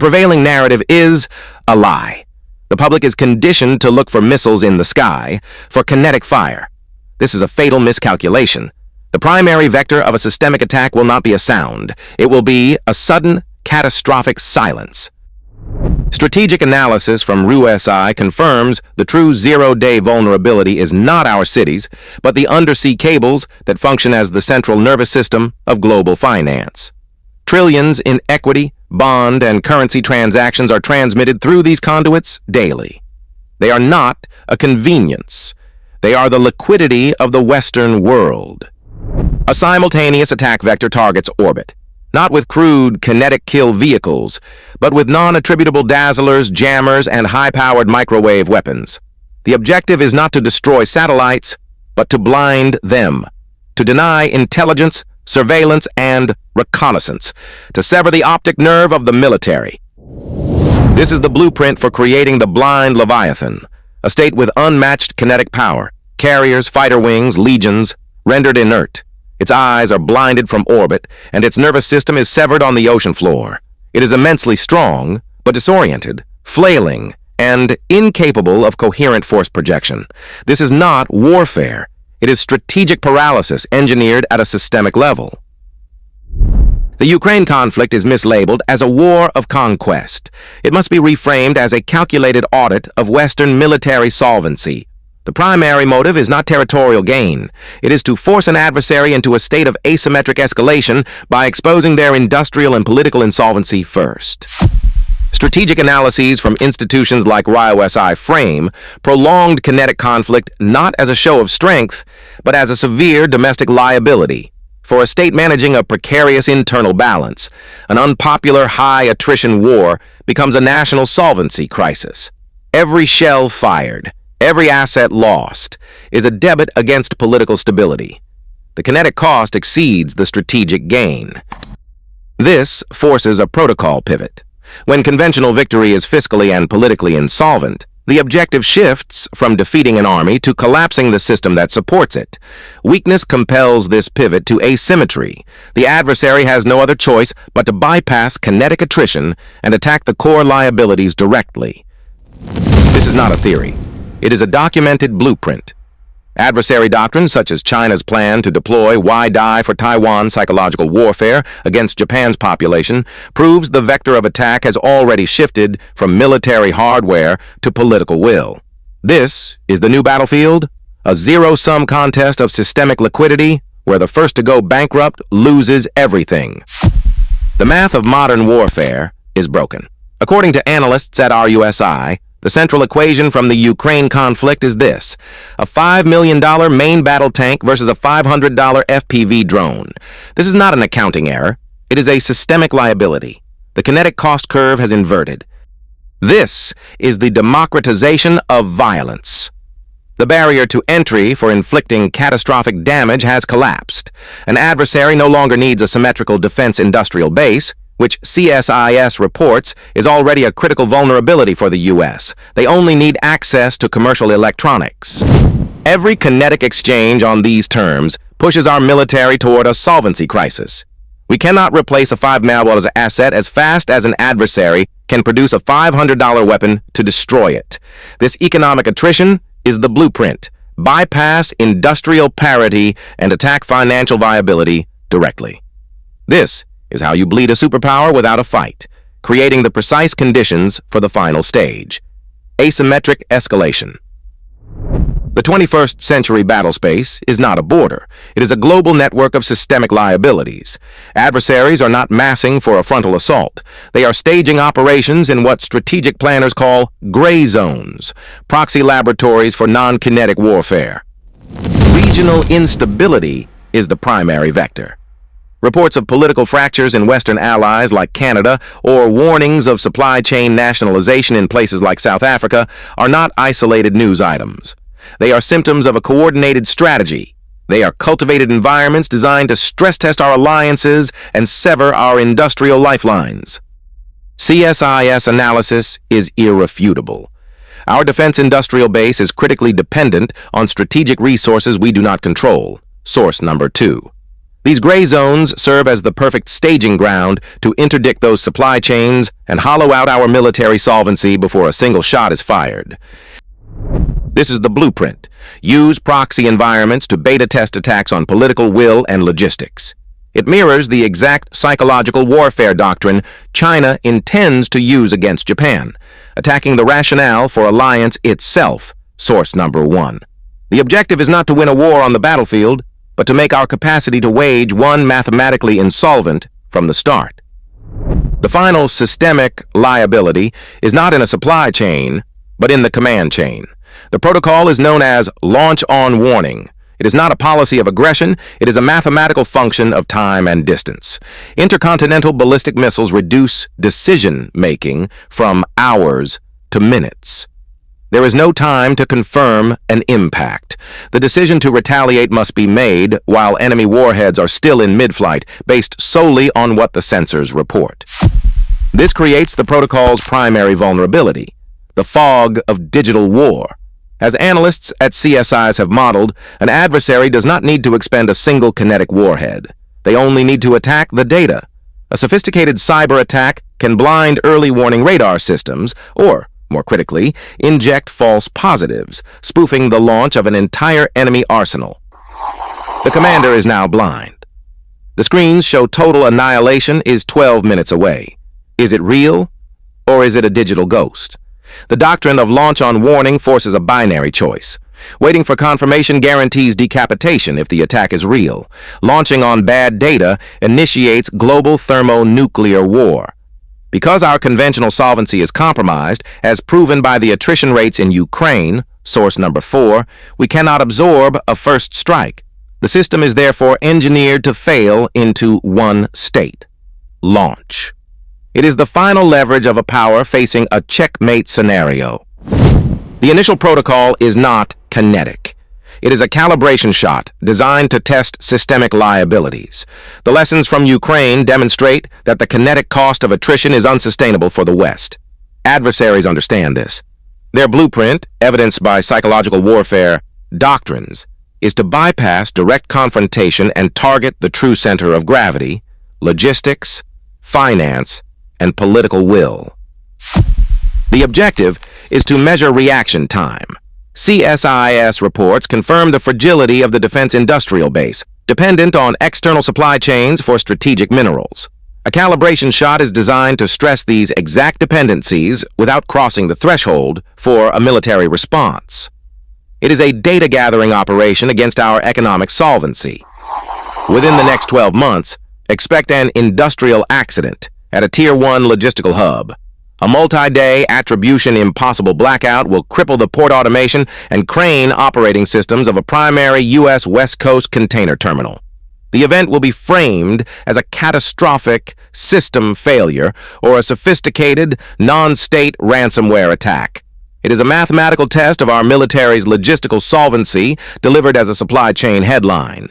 prevailing narrative is a lie. The public is conditioned to look for missiles in the sky, for kinetic fire. This is a fatal miscalculation. The primary vector of a systemic attack will not be a sound. It will be a sudden, catastrophic silence. Strategic analysis from RUSI confirms the true zero-day vulnerability is not our cities, but the undersea cables that function as the central nervous system of global finance. Trillions in equity, bond, and currency transactions are transmitted through these conduits daily. They are not a convenience. They are the liquidity of the Western world. A simultaneous attack vector targets orbit, not with crude kinetic kill vehicles, but with non-attributable dazzlers, jammers, and high-powered microwave weapons. The objective is not to destroy satellites, but to blind them, to deny intelligence, surveillance, and reconnaissance, to sever the optic nerve of the military. This is the blueprint for creating the blind Leviathan, a state with unmatched kinetic power, carriers, fighter wings, legions, rendered inert. Its eyes are blinded from orbit, and its nervous system is severed on the ocean floor. It is immensely strong, but disoriented, flailing, and incapable of coherent force projection. This is not warfare. It is strategic paralysis engineered at a systemic level. The Ukraine conflict is mislabeled as a war of conquest. It must be reframed as a calculated audit of Western military solvency. The primary motive is not territorial gain. It is to force an adversary into a state of asymmetric escalation by exposing their industrial and political insolvency first. Strategic analyses from institutions like RUSI frame prolonged kinetic conflict not as a show of strength, but as a severe domestic liability. For a state managing a precarious internal balance, an unpopular high-attrition war becomes a national solvency crisis. Every shell fired, every asset lost, is a debit against political stability. The kinetic cost exceeds the strategic gain. This forces a protocol pivot. When conventional victory is fiscally and politically insolvent, the objective shifts from defeating an army to collapsing the system that supports it. Weakness compels this pivot to asymmetry. The adversary has no other choice but to bypass kinetic attrition and attack the core liabilities directly. This is not a theory. It is a documented blueprint. Adversary doctrines such as China's plan to deploy Wai-Dai for Taiwan psychological warfare against Japan's population proves the vector of attack has already shifted from military hardware to political will. This is the new battlefield, a zero-sum contest of systemic liquidity where the first to go bankrupt loses everything. The math of modern warfare is broken. According to analysts at RUSI, the central equation from the Ukraine conflict is this: a $5 million main battle tank versus a $500 FPV drone. This is not an accounting error. It is a systemic liability. The kinetic cost curve has inverted. This is the democratization of violence. The barrier to entry for inflicting catastrophic damage has collapsed. An adversary no longer needs a symmetrical defense industrial base, which CSIS reports is already a critical vulnerability for the U.S. They only need access to commercial electronics. Every kinetic exchange on these terms pushes our military toward a solvency crisis. We cannot replace a $5 million asset as fast as an adversary can produce a $500 weapon to destroy it. This economic attrition is the blueprint. Bypass industrial parity and attack financial viability directly. This is how you bleed a superpower without a fight, creating the precise conditions for the final stage. Asymmetric escalation. The 21st century battlespace is not a border. It is a global network of systemic liabilities. Adversaries are not massing for a frontal assault. They are staging operations in what strategic planners call gray zones, proxy laboratories for non-kinetic warfare. Regional instability is the primary vector. Reports of political fractures in Western allies like Canada or warnings of supply chain nationalization in places like South Africa are not isolated news items. They are symptoms of a coordinated strategy. They are cultivated environments designed to stress test our alliances and sever our industrial lifelines. CSIS analysis is irrefutable. Our defense industrial base is critically dependent on strategic resources we do not control. Source number 2. These gray zones serve as the perfect staging ground to interdict those supply chains and hollow out our military solvency before a single shot is fired. This is the blueprint. Use proxy environments to beta test attacks on political will and logistics. It mirrors the exact psychological warfare doctrine China intends to use against Japan, attacking the rationale for alliance itself, source number 1. The objective is not to win a war on the battlefield, but to make our capacity to wage one mathematically insolvent from the start. The final systemic liability is not in a supply chain, but in the command chain. The protocol is known as launch on warning. It is not a policy of aggression, it is a mathematical function of time and distance. Intercontinental ballistic missiles reduce decision-making from hours to minutes. There is no time to confirm an impact. The decision to retaliate must be made while enemy warheads are still in mid-flight, based solely on what the sensors report. This creates the protocol's primary vulnerability, the fog of digital war. As analysts at CSIS have modeled, an adversary does not need to expend a single kinetic warhead. They only need to attack the data. A sophisticated cyber attack can blind early warning radar systems, or, more critically, inject false positives, spoofing the launch of an entire enemy arsenal. The commander is now blind. The screens show total annihilation is 12 minutes away. Is it real, or is it a digital ghost? The doctrine of launch on warning forces a binary choice. Waiting for confirmation guarantees decapitation if the attack is real. Launching on bad data initiates global thermonuclear war. Because our conventional solvency is compromised, as proven by the attrition rates in Ukraine, source number 4, we cannot absorb a first strike. The system is therefore engineered to fail into one state: launch. It is the final leverage of a power facing a checkmate scenario. The initial protocol is not kinetic. It is a calibration shot designed to test systemic liabilities. The lessons from Ukraine demonstrate that the kinetic cost of attrition is unsustainable for the West. Adversaries understand this. Their blueprint, evidenced by psychological warfare doctrines, is to bypass direct confrontation and target the true center of gravity: logistics, finance, and political will. The objective is to measure reaction time. CSIS reports confirm the fragility of the defense industrial base, dependent on external supply chains for strategic minerals. A calibration shot is designed to stress these exact dependencies without crossing the threshold for a military response. It is a data-gathering operation against our economic solvency. Within the next 12 months, expect an industrial accident at a Tier 1 logistical hub. A multi-day attribution impossible blackout will cripple the port automation and crane operating systems of a primary U.S. West Coast container terminal. The event will be framed as a catastrophic system failure or a sophisticated, non-state ransomware attack. It is a mathematical test of our military's logistical solvency delivered as a supply chain headline.